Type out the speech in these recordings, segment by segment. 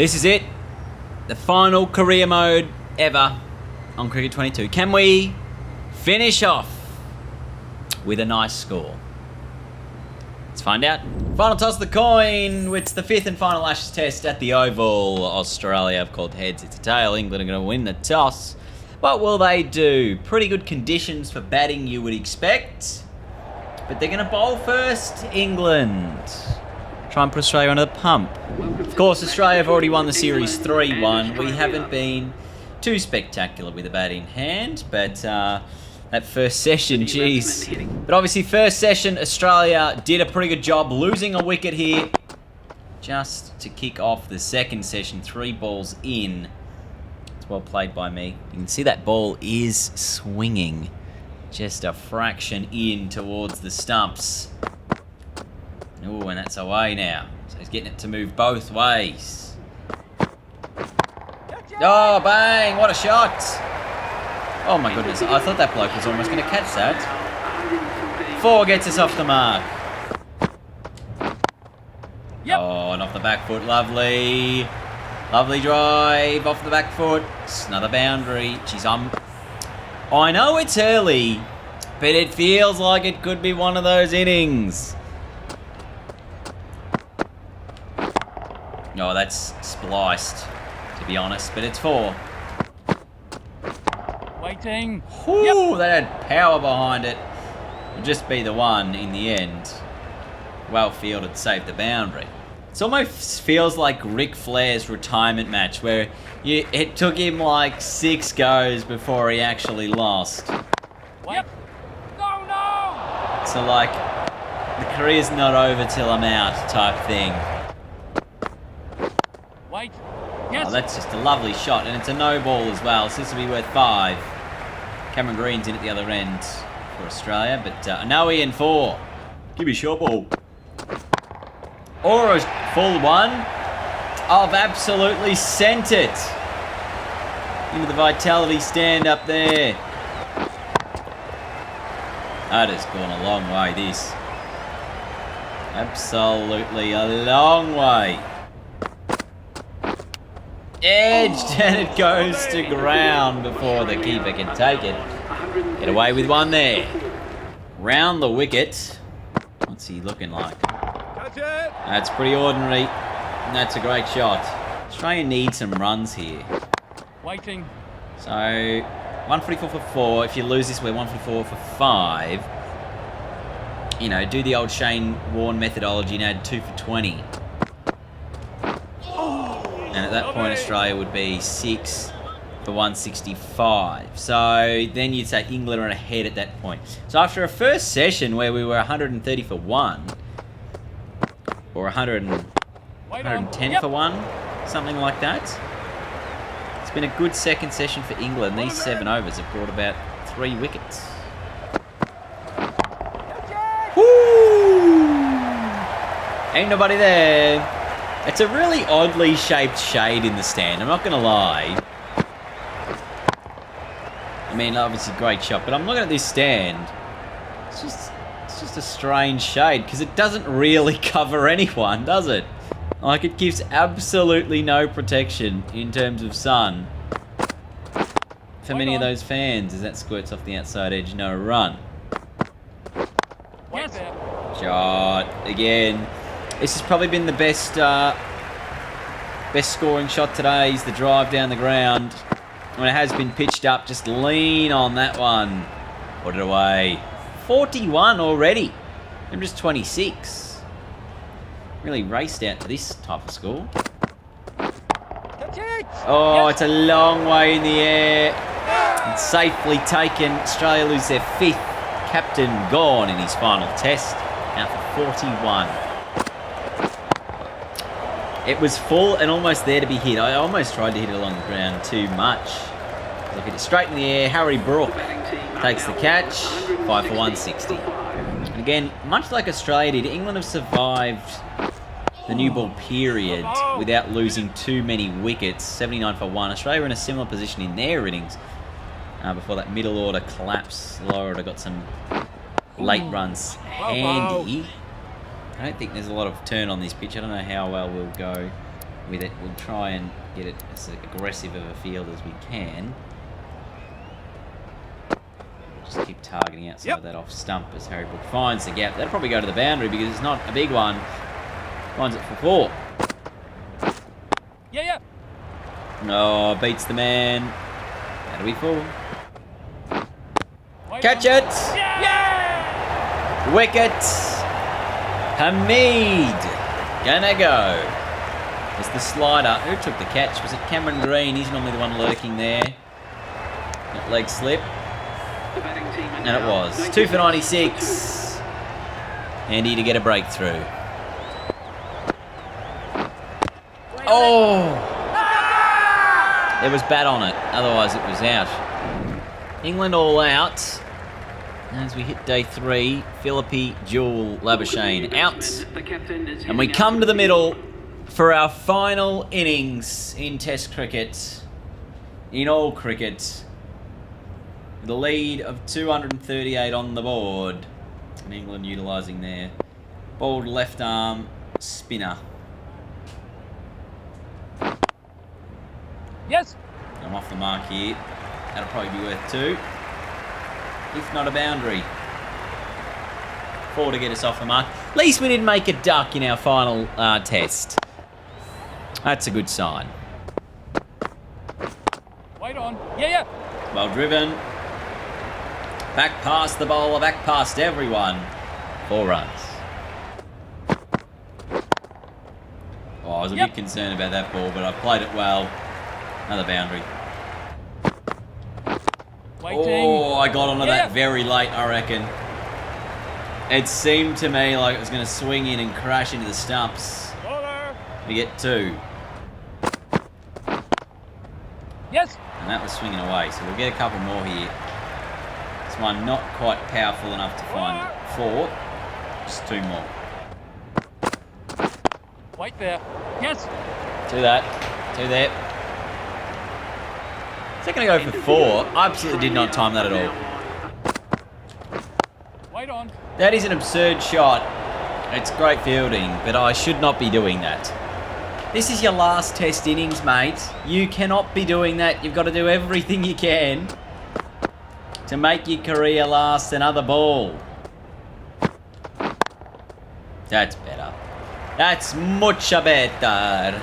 This is it. The final career mode ever on Cricket 22. Can we finish off with a nice score? Let's find out. Final toss of the coin. It's the fifth and final Ashes test at the Oval. Australia have called heads, it's a tail. England are going to win the toss. What will they do? Pretty good conditions for batting, you would expect. But they're going to bowl first, England. Try and put Australia under the pump. Of course, Australia have already won the series 3-1. We haven't been too spectacular with the bat in hand, but that first session, geez. But obviously, first session, Australia did a pretty good job losing a wicket here. Just to kick off the second session, 3 balls in. It's well played by me. You can see that ball is swinging. Just a fraction in towards the stumps. Oh, and that's away now. So he's getting it to move both ways. Oh, bang! What a shot! Oh my goodness, I thought that bloke was almost going to catch that. 4 gets us off the mark. Yep. Oh, and off the back foot, lovely. Lovely drive, off the back foot. It's another boundary. Geez, I know it's early, but it feels like it could be one of those innings. Oh, that's spliced, to be honest, but it's 4. Waiting. Ooh, yep. That had power behind it. It'll just be the one in the end. Well fielded, saved the boundary. It almost feels like Ric Flair's retirement match, where it took him like 6 goes before he actually lost. Yep. No! So like, the career's not over till I'm out type thing. Wait. Yes. Oh, that's just a lovely shot, and it's a no ball as well, so this will be worth 5. Cameron Green's in at the other end for Australia, but a no in 4. Give me a short ball. Or a full one. I've absolutely sent it into the Vitality stand up there. That has gone a long way, this. Absolutely a long way. Edged, and it goes to ground before the keeper can take it. Get away with one there. Round the wicket. What's he looking like? That's pretty ordinary. That's a great shot. Australia needs some runs here. Waiting. So, 144 for 4. If you lose this, we're 144 for 5. You know, do the old Shane Warne methodology and add 2 for 20. And at that point, Australia would be 6 for 165. So then you'd say England are ahead at that point. So after a first session where we were 130 for 1, or 110 for 1, something like that. It's been a good second session for England. These 7 overs have brought about 3 wickets. Woo! Ain't nobody there. It's a really oddly shaped shade in the stand, I'm not going to lie. I mean, obviously great shot, but I'm looking at this stand. It's just a strange shade, because it doesn't really cover anyone, does it? Like, it gives absolutely no protection in terms of sun for many of those fans, as that squirts off the outside edge, no run. Yes. Shot again. This has probably been the best scoring shot today, is the drive down the ground. When it has been pitched up, just lean on that one. Put it away. 41 already. I'm just 26. Really raced out to this type of score. Oh, it's a long way in the air. It's safely taken. Australia lose their 5th captain gone in his final test. Now for 41. It was full and almost there to be hit. I almost tried to hit it along the ground too much. Look at it straight in the air. Harry Brook takes the catch. 5 for 160. And again, much like Australia did, England have survived the new ball period without losing too many wickets. 79 for 1. Australia were in a similar position in their innings before that middle order collapse. Lower order got some late runs handy. I don't think there's a lot of turn on this pitch. I don't know how well we'll go with it. We'll try and get it as aggressive of a field as we can. Just keep targeting outside of that off stump as Harry Brook finds the gap. That'll probably go to the boundary because it's not a big one. Finds it for 4. Yeah, yeah. No, beats the man. That'll be 4. Wait Catch on. it! Yeah! Wicket! Hamid! Gonna go. It's the slider. Who took the catch? Was it Cameron Green? He's normally the one lurking there. That leg slip. And it was. 2 for 96. Andy to get a breakthrough. Oh! There was bat on it. Otherwise it was out. England all out. As we hit day 3, Philippi, Jewel, Labuschagne out. And we come to the middle for our final innings in Test cricket. In all cricket. The lead of 238 on the board. And England utilising their bold left arm spinner. Yes. I'm off the mark here. That'll probably be worth 2. If not a boundary. 4 to get us off the mark. At least we didn't make a duck in our final test. That's a good sign. Wait on. Yeah, yeah. Well driven. Back past the bowler, back past everyone. 4 runs. Oh, I was a bit concerned about that ball, but I played it well. Another boundary. Waiting. Oh, I got onto that very late, I reckon. It seemed to me like it was going to swing in and crash into the stumps. We get 2. Yes. And that was swinging away, so we'll get a couple more here. This one not quite powerful enough to find 4. Just 2 more. Wait there. Yes. 2 that. 2 there. Is that going to go for 4? I absolutely did not time that at all. Wait on. That is an absurd shot. It's great fielding, but I should not be doing that. This is your last test innings, mate. You cannot be doing that. You've got to do everything you can to make your career last another ball. That's better. That's much better.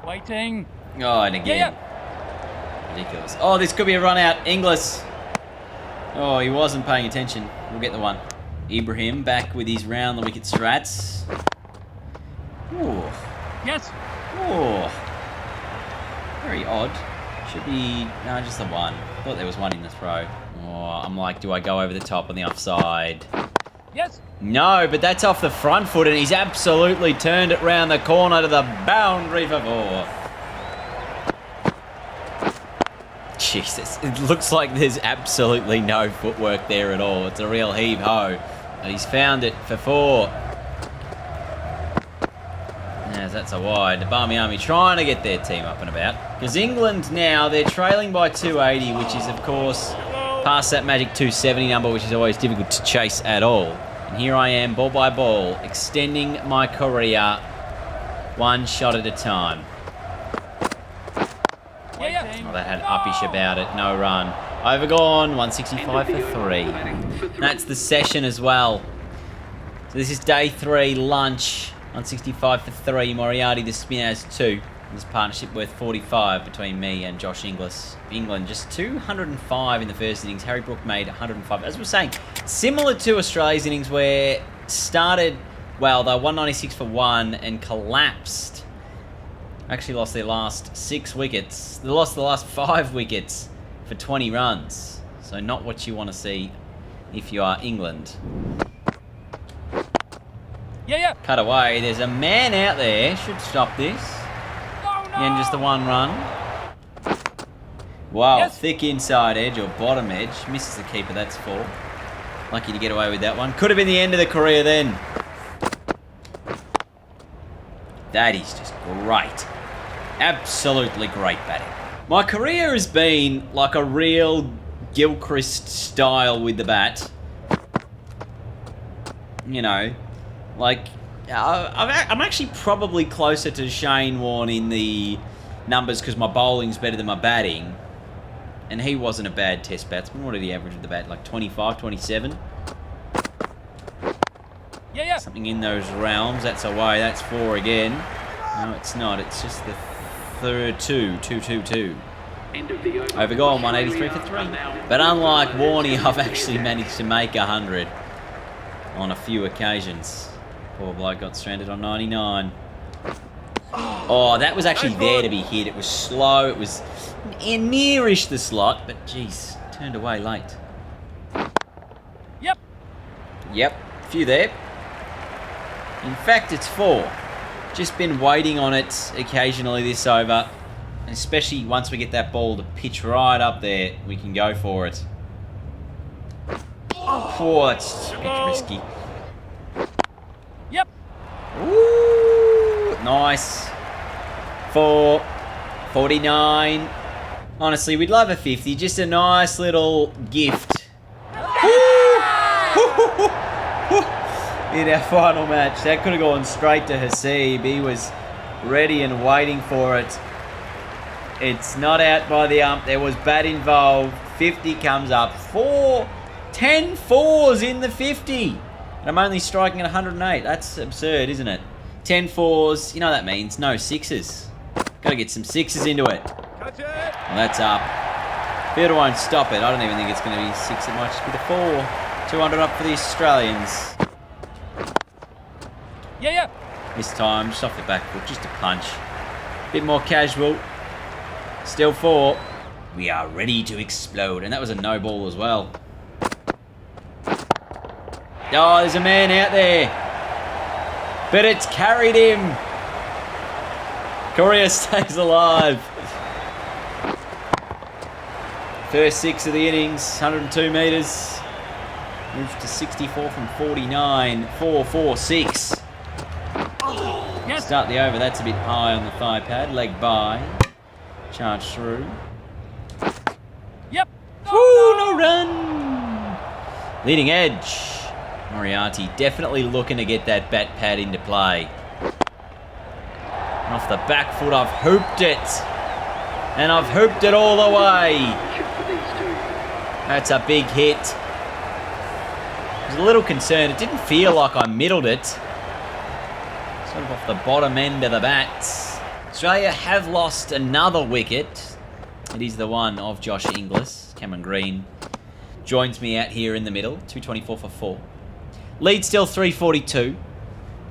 Waiting. Oh, and again. Ridiculous. Oh, this could be a run out. Inglis. Oh, he wasn't paying attention. We'll get the one. Ibrahim back with his round the wicket strats. Ooh. Yes. Oh. Very odd. Should be... No, just the one. Thought there was one in the throw. Oh, I'm like, do I go over the top on the offside? Yes. No, but that's off the front foot and he's absolutely turned it round the corner to the boundary for 4. Jesus, it looks like there's absolutely no footwork there at all. It's a real heave-ho. And he's found it for 4. As that's a wide. The Barmy Army trying to get their team up and about. Because England now, they're trailing by 280, which is, of course, past that magic 270 number, which is always difficult to chase at all. And here I am, ball by ball, extending my career 1 shot at a time. Oh, that had uppish about it. No run. Overgone. 165 for 3. That's the session as well. So this is day 3, lunch. 165 for 3. Moriarty, the spin, has 2. This partnership worth 45 between me and Josh Inglis. England just 205 in the first innings. Harry Brook made 105. As we were saying, similar to Australia's innings where started, well, they were 196 for 1 and collapsed. Actually lost their last 6 wickets. They lost the last 5 wickets for 20 runs. So not what you want to see if you are England. Yeah. Cut away. There's a man out there. Should stop this. And just the 1 run. Wow, Yes. Thick inside edge or bottom edge. Misses the keeper, that's 4. Lucky to get away with that one. Could have been the end of the career then. That is just great. Absolutely great batting. My career has been like a real Gilchrist style with the bat. You know, like I'm actually probably closer to Shane Warne in the numbers because my bowling's better than my batting. And he wasn't a bad test batsman. What did he average with the bat? Like 25, 27? Yeah. Something in those realms. That's away. That's 4 again. No, it's not. It's just the third 2. Over goal, 183 for 3. But unlike Warney, I've actually managed to make 100 on a few occasions. Poor bloke got stranded on 99. Oh, that was actually there to be hit. It was slow. It was nearish the slot, but geez, turned away late. Yep, a few there. In fact, it's 4. Just been waiting on it occasionally this over. And especially once we get that ball to pitch right up there, we can go for it. Oh, that's a bit risky. Yep. Ooh, nice. 4, 49. Honestly, we'd love a 50. Just a nice little gift. In our final match. That could have gone straight to Hasib. He was ready and waiting for it. It's not out by the ump. There was bat involved. 50 comes up. 10 fours in the 50. And I'm only striking at 108. That's absurd, isn't it? 10 fours. You know what that means. No sixes. Got to get some sixes into it. Catch it. Well, that's up. Fielder won't stop it. I don't even think it's going to be 6. It might just be the 4. 200 up for the Australians. Yeah. This time, just off the back foot, just a punch. Bit more casual. Still 4. We are ready to explode. And that was a no ball as well. Oh, there's a man out there. But it's carried him. Korea stays alive. First 6 of the innings, 102 metres. Moved to 64 from 49. 4, 4, 6. Yes. Start the over. That's a bit high on the thigh pad. Leg by. Charge through. Yep. Ooh, no run. Leading edge. Moriarty definitely looking to get that bat pad into play. And off the back foot, I've hooped it. And I've hooped it all the way. That's a big hit. I was a little concerned. It didn't feel like I middled it. Sort of off the bottom end of the bats. Australia have lost another wicket. It is the one of Josh Inglis. Cameron Green joins me out here in the middle. 224 for 4. Lead still 342.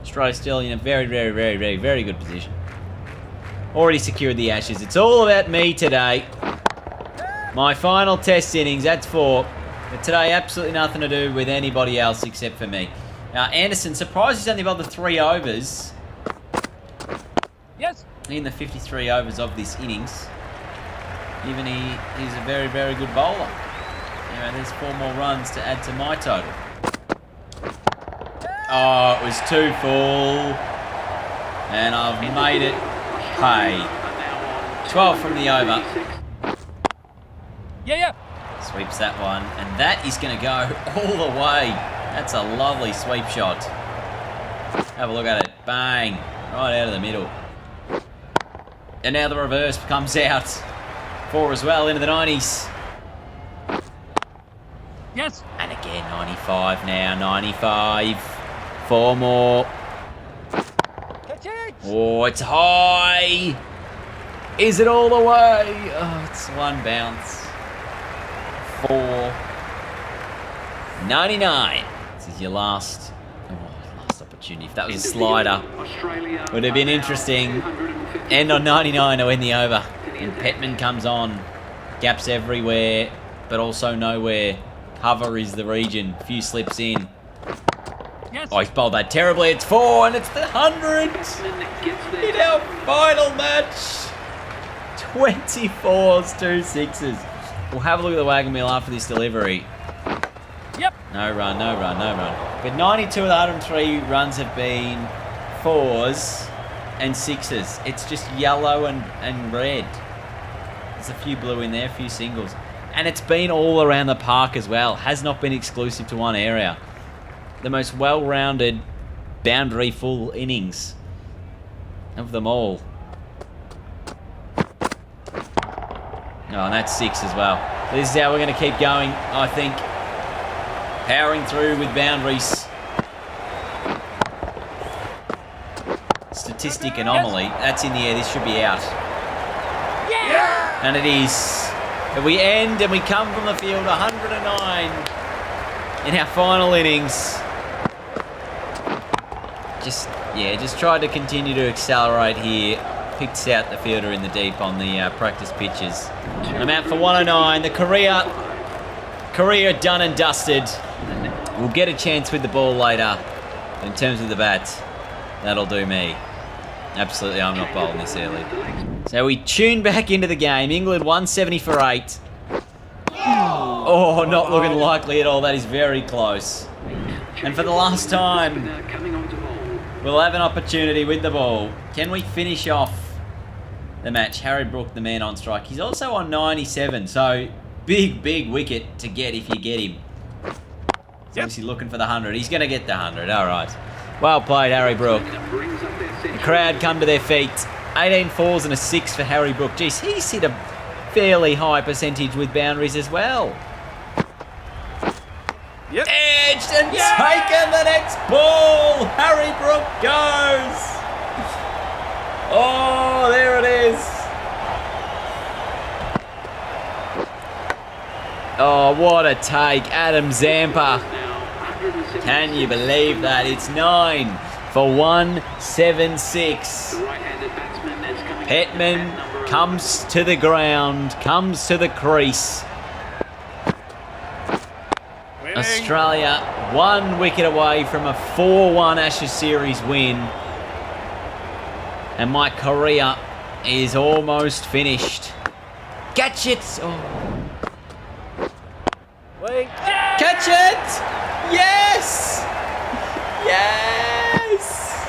Australia still in a very, very, very, very, very good position. Already secured the Ashes. It's all about me today. My final test innings, that's 4. But today, absolutely nothing to do with anybody else except for me. Now, Anderson, surprised he's only bowled the 3 overs. Yes. In the 53 overs of this innings. Even he's a very, very good bowler. Anyway, there's 4 more runs to add to my total. Oh, it was too full. And I've made it pay. 12 from the over. Yeah. Sweeps that one. And that is going to go all the way. That's a lovely sweep shot. Have a look at it. Bang. Right out of the middle. And now the reverse comes out. 4 as well into the 90s. Yes. And again, 95 now. 95. 4 more. Catch it. Oh, it's high. Is it all the way? Oh, it's 1 bounce. 4. 99. This is your last opportunity. If that was a slider, would have been interesting. End on 99 to win the over. And Petman comes on. Gaps everywhere, but also nowhere. Cover is the region. Few slips in. Yes. Oh, he's bowled that terribly. It's 4 and it's the 100 in our final match. 24s, 2 6s. We'll have a look at the wagon wheel after this delivery. Yep. No run. But 92 of the 103 runs have been 4s and 6s. It's just yellow and red. There's a few blue in there, a few singles. And it's been all around the park as well. Has not been exclusive to one area. The most well-rounded boundary full innings of them all. Oh, and that's 6 as well. This is how we're going to keep going, I think. Powering through with boundaries. Statistic anomaly. That's in the air. This should be out. Yeah! And it is. And we end and we come from the field 109 in our final innings. Just tried to continue to accelerate here. Picks out the fielder in the deep on the practice pitches. And I'm out for 109. The career done and dusted. We'll get a chance with the ball later. In terms of the bat, that'll do me. Absolutely, I'm not bowling this early. So we tune back into the game. England 170 for 8. Oh, not looking likely at all. That is very close. And for the last time, we'll have an opportunity with the ball. Can we finish off the match? Harry Brook, the man on strike. He's also on 97, so big wicket to get if you get him. He's obviously looking for the 100. He's going to get the 100. All right. Well played, Harry Brook. The crowd come to their feet. 18 fours and a 6 for Harry Brook. Geez, he's hit a fairly high percentage with boundaries as well. Edged and taken the next ball. Harry Brook goes. Oh, there it is. Oh, what a take. Adam Zampa. Can you believe that? It's 9 for 176. Hetman comes to the ground, comes to the crease. Australia 1 wicket away from a 4-1 Ashes series win. And my career is almost finished. Catch it! Oh. Wait. Catch it! Yes! Yes!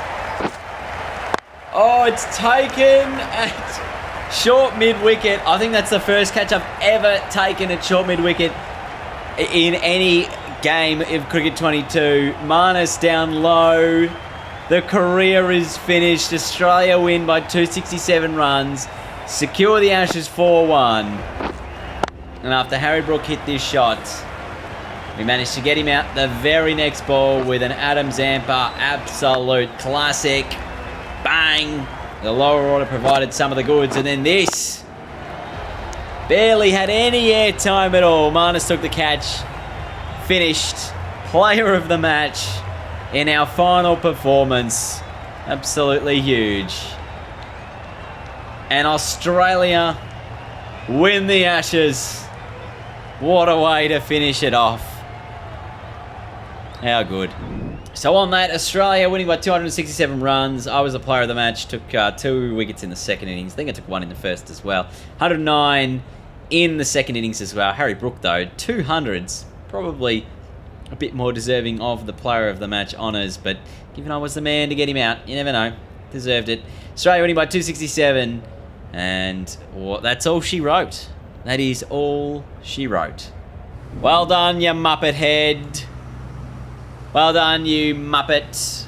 Oh, it's taken at short mid-wicket. I think that's the first catch I've ever taken at short mid-wicket in any game of Cricket 22. Marnus down low. The career is finished. Australia win by 267 runs. Secure the Ashes 4-1. And after Harry Brook hit this shot, we managed to get him out the very next ball with an Adam Zampa absolute classic. Bang! The lower order provided some of the goods, and then this barely had any airtime at all. Marnus took the catch, finished player of the match in our final performance. Absolutely huge. And Australia win the Ashes. What a way to finish it off. How good. So on that, Australia winning by 267 runs. I was the player of the match. Took 2 wickets in the second innings. I think I took 1 in the first as well. 109 in the second innings as well. Harry Brook, though, 200s. Probably a bit more deserving of the player of the match honours. But given I was the man to get him out, you never know. Deserved it. Australia winning by 267. And that's all she wrote. That is all she wrote. Well done, you Muppet head. Well done, you Muppet.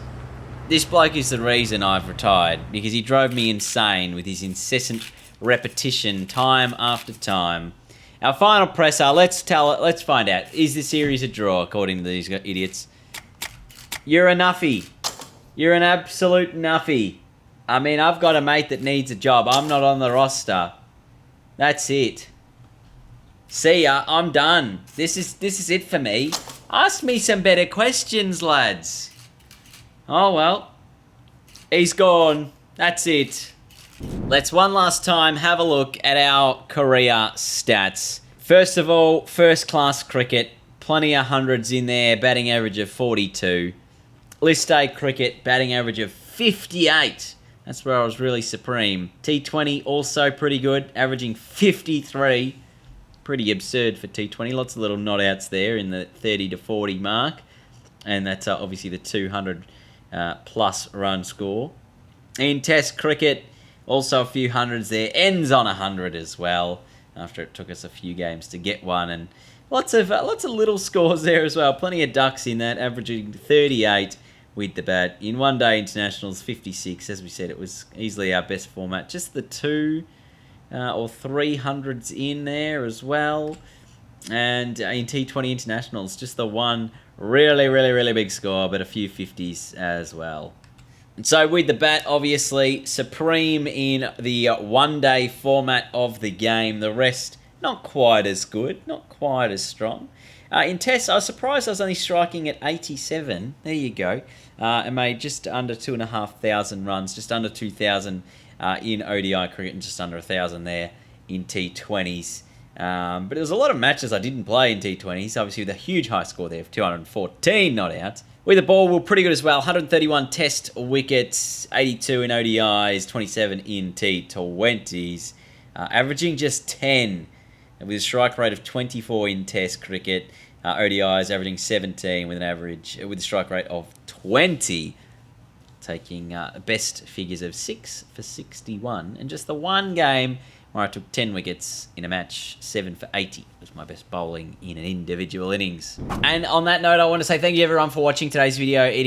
This bloke is the reason I've retired, because he drove me insane with his incessant repetition time after time. Our final presser, let's find out. Is the series a draw, according to these idiots? You're a nuffy. You're an absolute nuffy. I mean, I've got a mate that needs a job. I'm not on the roster. That's it. See ya, I'm done. This is it for me. Ask me some better questions, lads. Oh well. He's gone. That's it. Let's one last time have a look at our career stats. First of all, first class cricket. Plenty of hundreds in there. Batting average of 42. List A cricket. Batting average of 58. That's where I was really supreme. T20 also pretty good. Averaging 53. Pretty absurd for T20. Lots of little not outs there in the 30 to 40 mark. And that's obviously the 200 plus run score. In Test cricket, also a few hundreds there. Ends on 100 as well, after it took us a few games to get one. And lots of little scores there as well. Plenty of ducks in that, averaging 38. with the bat. In one-day internationals, 56. As we said, it was easily our best format. Just the 2 or 300s in there as well. And in T20 internationals, just the one really big score, but a few 50s as well. And so with the bat, obviously, supreme in the one-day format of the game. The rest, not quite as good, not quite as strong. In tests, I was surprised I was only striking at 87. There you go. And made just under 2,500 runs, just under 2,000 in ODI cricket, and just under 1,000 there in T20s. But there was a lot of matches I didn't play in T20s, obviously with a huge high score there of 214 not out. With the ball, we were pretty good as well. 131 test wickets, 82 in ODIs, 27 in T20s. Averaging just 10. And with a strike rate of 24 in Test cricket, ODIs averaging 17 with a strike rate of 20, taking best figures of 6 for 61, and just the one game where I took 10 wickets in a match, 7 for 80 was my best bowling in an individual innings. And on that note, I want to say thank you everyone for watching today's video. It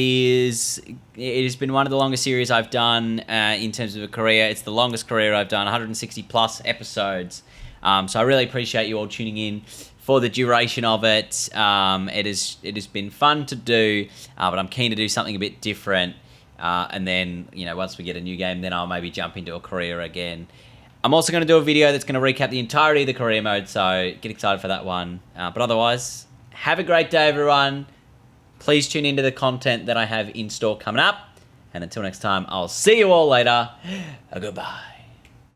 has been one of the longest series I've done in terms of a career. It's the longest career I've done, 160 plus episodes. So I really appreciate you all tuning in for the duration of it. It has been fun to do, but I'm keen to do something a bit different. And then, once we get a new game, then I'll maybe jump into a career again. I'm also going to do a video that's going to recap the entirety of the career mode, so get excited for that one. But otherwise, have a great day, everyone. Please tune into the content that I have in store coming up. And until next time, I'll see you all later. Goodbye.